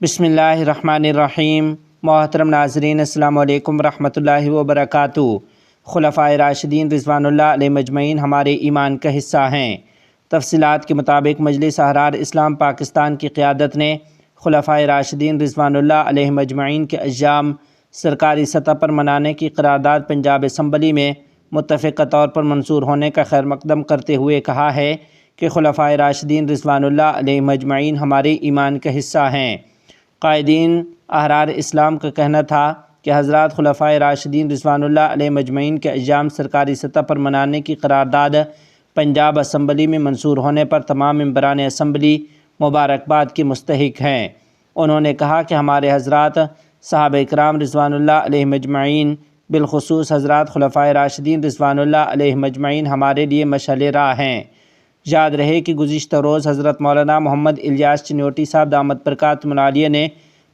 بسم اللہ الرحمن الرحیم۔ محترم ناظرین، السلام علیکم ورحمۃ اللہ وبرکاتہ۔ خلفائے راشدین رضوان اللہ علیہ مجمعین ہمارے ایمان کا حصہ ہیں۔ تفصیلات کے مطابق مجلس احرار اسلام پاکستان کی قیادت نے خلفائے راشدین رضوان اللہ علیہ مجمعین کے ایام سرکاری سطح پر منانے کی قرارداد پنجاب اسمبلی میں متفقہ طور پر منظور ہونے کا خیر مقدم کرتے ہوئے کہا ہے کہ خلفائے راشدین رضوان اللہ علیہ مجمعین ہمارے ایمان کا حصہ ہیں۔ قائدین احرار اسلام کا کہنا تھا کہ حضرات خلفائے راشدین رضوان اللہ علیہ مجمعین کے ایام سرکاری سطح پر منانے کی قرارداد پنجاب اسمبلی میں منظور ہونے پر تمام ممبران اسمبلی مبارکباد کے مستحق ہیں۔ انہوں نے کہا کہ ہمارے حضرات صحابہ اکرام رضوان اللہ علیہ مجمعین، بالخصوص حضرات خلفائے راشدین رضوان اللہ علیہ مجمعین ہمارے لیے مشعل راہ ہیں۔ یاد رہے کہ گزشتہ روز حضرت مولانا محمد الیاس چنیوٹی صاحب دامت برکاتہم العالیہ نے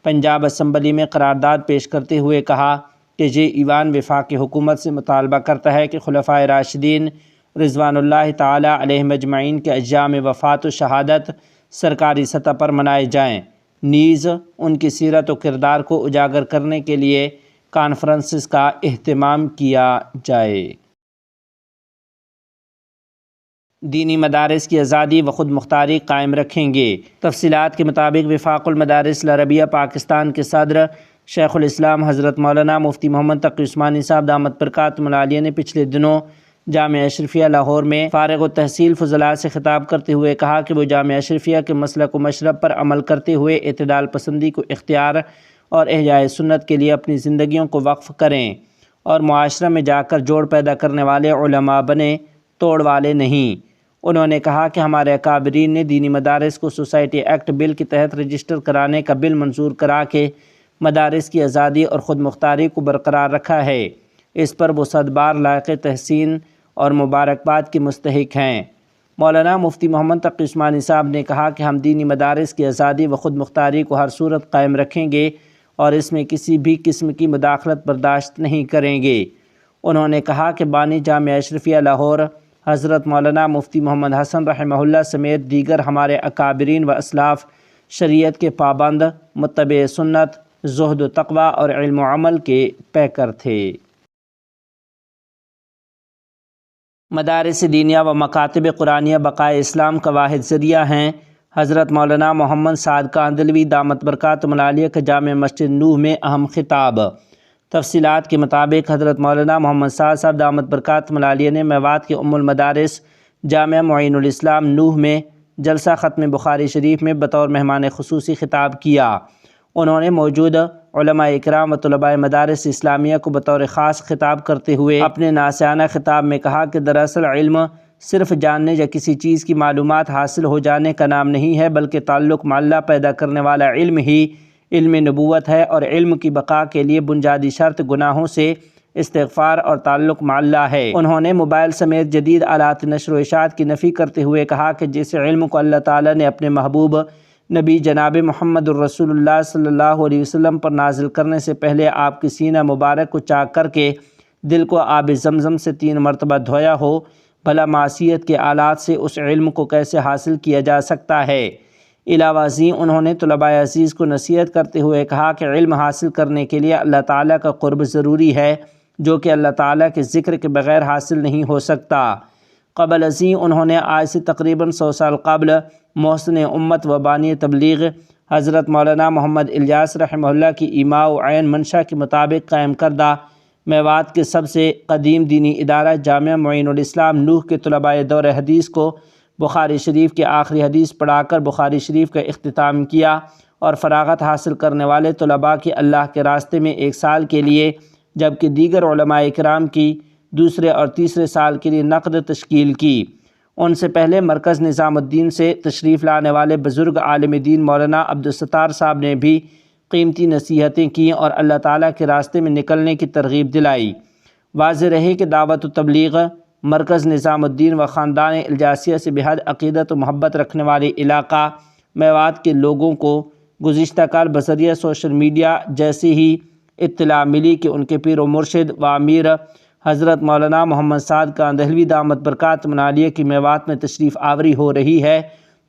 پنجاب اسمبلی میں قرارداد پیش کرتے ہوئے کہا کہ یہ ایوان وفاقی حکومت سے مطالبہ کرتا ہے کہ خلفائے راشدین رضوان اللہ تعالی علیہ مجمعین کے ایام وفات و شہادت سرکاری سطح پر منائے جائیں، نیز ان کی سیرت و کردار کو اجاگر کرنے کے لیے کانفرنسز کا اہتمام کیا جائے۔ دینی مدارس کی آزادی و خود مختاری قائم رکھیں گے۔ تفصیلات کے مطابق وفاق المدارس العربیہ پاکستان کے صدر شیخ الاسلام حضرت مولانا مفتی محمد تقی عثمانی صاحب دامت برکاتہم العالیہ نے پچھلے دنوں جامعہ اشرفیہ لاہور میں فارغ التحصیل فضلاء سے خطاب کرتے ہوئے کہا کہ وہ جامعہ اشرفیہ کے مسلک و مشرب پر عمل کرتے ہوئے اعتدال پسندی کو اختیار اور احیاء سنت کے لیے اپنی زندگیوں کو وقف کریں اور معاشرہ میں جا کر جوڑ پیدا کرنے والے علماء بنیں، توڑ والے نہیں۔ انہوں نے کہا کہ ہمارے اکابرین نے دینی مدارس کو سوسائٹی ایکٹ بل کے تحت رجسٹر کرانے کا بل منظور کرا کے مدارس کی آزادی اور خود مختاری کو برقرار رکھا ہے۔ اس پر وہ صد بار لائق تحسین اور مبارکباد کے مستحق ہیں۔ مولانا مفتی محمد تقی عثمانی صاحب نے کہا کہ ہم دینی مدارس کی آزادی و خود مختاری کو ہر صورت قائم رکھیں گے اور اس میں کسی بھی قسم کی مداخلت برداشت نہیں کریں گے۔ انہوں نے کہا کہ بانی جامعہ اشرفیہ لاہور حضرت مولانا مفتی محمد حسن رحمہ اللہ سمیت دیگر ہمارے اکابرین و اسلاف شریعت کے پابند، متبع سنت، زہد و تقوی اور علم و عمل کے پیکر تھے۔ مدارس دینیہ و مکاتب قرآنیہ بقائے اسلام کا واحد ذریعہ ہیں۔ حضرت مولانا محمد سعد کاندھلوی دامت برکاتہم العالیہ کا جامع مسجد نوح میں اہم خطاب۔ تفصیلات کے مطابق حضرت مولانا محمد سعد صاحب دامت برکاتہم العالیہ نے میوات کے ام المدارس جامعہ معین الاسلام نوح میں جلسہ ختم بخاری شریف میں بطور مہمان خصوصی خطاب کیا۔ انہوں نے موجود علماء اکرام و طلباء مدارس اسلامیہ کو بطور خاص خطاب کرتے ہوئے اپنے ناصحانہ خطاب میں کہا کہ دراصل علم صرف جاننے یا کسی چیز کی معلومات حاصل ہو جانے کا نام نہیں ہے، بلکہ تعلق مع اللہ پیدا کرنے والا علم ہی علم نبوت ہے، اور علم کی بقا کے لیے بنیادی شرط گناہوں سے استغفار اور تعلق مع اللہ ہے۔ انہوں نے موبائل سمیت جدید آلات نشر و اشاعت کی نفی کرتے ہوئے کہا کہ جس علم کو اللہ تعالیٰ نے اپنے محبوب نبی جناب محمد الرسول اللہ صلی اللہ علیہ وسلم پر نازل کرنے سے پہلے آپ کی سینہ مبارک کو چاک کر کے دل کو آب زمزم سے 3 مرتبہ دھویا ہو، بھلا معصیت کے آلات سے اس علم کو کیسے حاصل کیا جا سکتا ہے؟ علاوہ ازیں انہوں نے طلباء عزیز کو نصیحت کرتے ہوئے کہا کہ علم حاصل کرنے کے لیے اللہ تعالیٰ کا قرب ضروری ہے، جو کہ اللہ تعالیٰ کے ذکر کے بغیر حاصل نہیں ہو سکتا۔ قبل ازیں انہوں نے آج سے تقریباً 100 سال قبل محسن امت و بانی تبلیغ حضرت مولانا محمد الیاس رحمہ اللہ کی ایماء و عین منشا کے مطابق قائم کردہ میوات کے سب سے قدیم دینی ادارہ جامعہ معین الاسلام نوح کے طلباء دور حدیث کو بخاری شریف کی آخری حدیث پڑھا کر بخاری شریف کا اختتام کیا، اور فراغت حاصل کرنے والے طلباء کی اللہ کے راستے میں 1 سال کے لیے، جبکہ دیگر علماء اکرام کی دوسرے اور تیسرے سال کے لیے نقد تشکیل کی۔ ان سے پہلے مرکز نظام الدین سے تشریف لانے والے بزرگ عالم دین مولانا عبدالستار صاحب نے بھی قیمتی نصیحتیں کیں اور اللہ تعالیٰ کے راستے میں نکلنے کی ترغیب دلائی۔ واضح رہے کہ دعوت و تبلیغ مرکز نظام الدین و خاندان الجاسیہ سے بحد عقیدت و محبت رکھنے والے علاقہ میوات کے لوگوں کو گزشتہ کال بذریعہ سوشل میڈیا جیسی ہی اطلاع ملی کہ ان کے پیر و مرشد و امیر حضرت مولانا محمد سعد کاندھلوی دامت برکاتہم العالیہ کی میوات میں تشریف آوری ہو رہی ہے،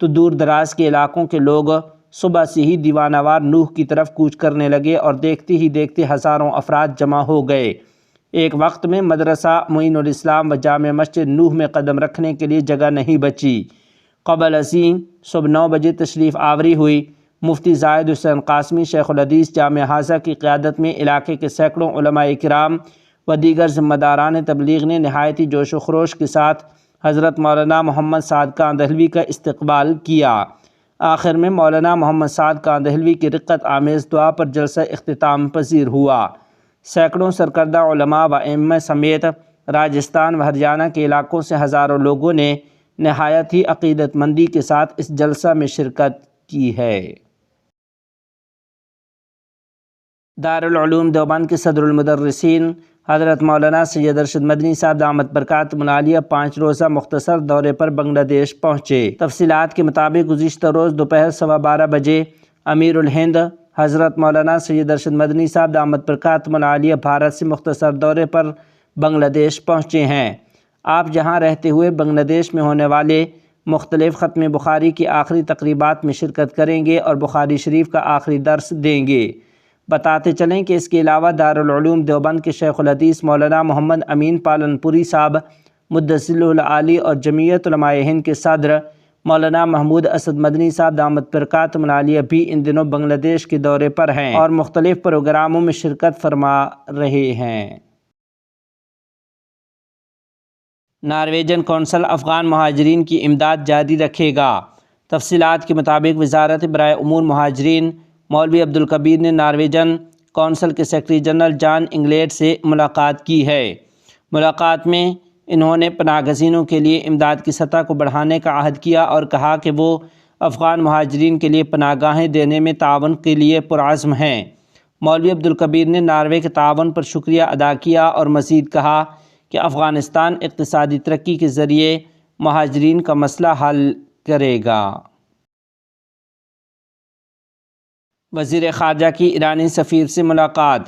تو دور دراز کے علاقوں کے لوگ صبح سے ہی دیوانہ وار نوح کی طرف کوچ کرنے لگے اور دیکھتے ہی دیکھتے ہزاروں افراد جمع ہو گئے۔ ایک وقت میں مدرسہ معین الاسلام و جامع مسجد نوح میں قدم رکھنے کے لیے جگہ نہیں بچی۔ قبل ازیں صبح 9 بجے تشریف آوری ہوئی۔ مفتی زاہد حسین قاسمی شیخ الحدیث جامع ہاضہ کی قیادت میں علاقے کے سینکڑوں علماء کرام و دیگر ذمہ داران تبلیغ نے نہایت ہی جوش و خروش کے ساتھ حضرت مولانا محمد سعد کاندہلوی کا استقبال کیا۔ آخر میں مولانا محمد سعد کاندہلوی کی رقت آمیز دعا پر جلسہ اختتام پذیر ہوا۔ سینکڑوں سرکردہ علماء و ائمہ سمیت راجستھان و ہریانہ کے علاقوں سے ہزاروں لوگوں نے نہایت ہی عقیدت مندی کے ساتھ اس جلسہ میں شرکت کی ہے۔ دارالعلوم دیوبند کے صدر المدرسین حضرت مولانا سید ارشد مدنی صاحب دامت برکاتہم العالیہ 5 روزہ مختصر دورے پر بنگلہ دیش پہنچے۔ تفصیلات کے مطابق گزشتہ روز دوپہر 12:15 بجے امیر الہند حضرت مولانا سید ارشد مدنی صاحب دامت برکاتہم العالیہ بھارت سے مختصر دورے پر بنگلہ دیش پہنچے ہیں۔ آپ جہاں رہتے ہوئے بنگلہ دیش میں ہونے والے مختلف ختم بخاری کی آخری تقریبات میں شرکت کریں گے اور بخاری شریف کا آخری درس دیں گے۔ بتاتے چلیں کہ اس کے علاوہ دارالعلوم دیوبند کے شیخ الحدیث مولانا محمد امین پالن پوری صاحب مدثلہ العالی اور جمعیت علماء ہند کے صدر مولانا محمود اسد مدنی صاحب دامت برکاتہم العالیہ بھی ان دنوں بنگلہ دیش کے دورے پر ہیں اور مختلف پروگراموں میں شرکت فرما رہے ہیں۔ نارویجن کونسل افغان مہاجرین کی امداد جاری رکھے گا۔ تفصیلات کے مطابق وزارت برائے امور مہاجرین مولوی عبدالکبیر نے نارویجن کونسل کے سیکرٹری جنرل جان انگلیڈ سے ملاقات کی ہے۔ ملاقات میں انہوں نے پناہ گزینوں کے لیے امداد کی سطح کو بڑھانے کا عہد کیا اور کہا کہ وہ افغان مہاجرین کے لیے پناہ گاہیں دینے میں تعاون کے لیے پرعزم ہیں۔ مولوی عبدالکبیر نے ناروے کے تعاون پر شکریہ ادا کیا اور مزید کہا کہ افغانستان اقتصادی ترقی کے ذریعے مہاجرین کا مسئلہ حل کرے گا۔ وزیر خارجہ کی ایرانی سفیر سے ملاقات۔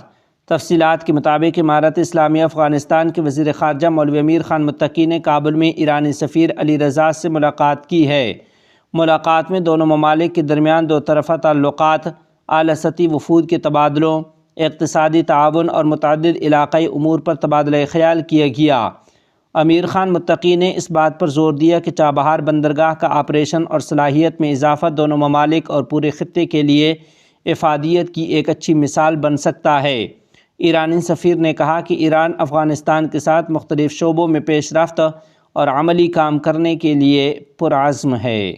تفصیلات کے مطابق امارت اسلامیہ افغانستان کے وزیر خارجہ مولوی امیر خان متقی نے کابل میں ایرانی سفیر علی رضا سے ملاقات کی ہے۔ ملاقات میں دونوں ممالک کے درمیان دو طرفہ تعلقات، اعلیٰ سطحی وفود کے تبادلوں، اقتصادی تعاون اور متعدد علاقائی امور پر تبادلہ خیال کیا گیا۔ امیر خان متقی نے اس بات پر زور دیا کہ چابہار بندرگاہ کا آپریشن اور صلاحیت میں اضافہ دونوں ممالک اور پورے خطے کے لیے افادیت کی ایک اچھی مثال بن سکتا ہے۔ ایرانی سفیر نے کہا کہ ایران افغانستان کے ساتھ مختلف شعبوں میں پیش رفت اور عملی کام کرنے کے لیے پرعزم ہے۔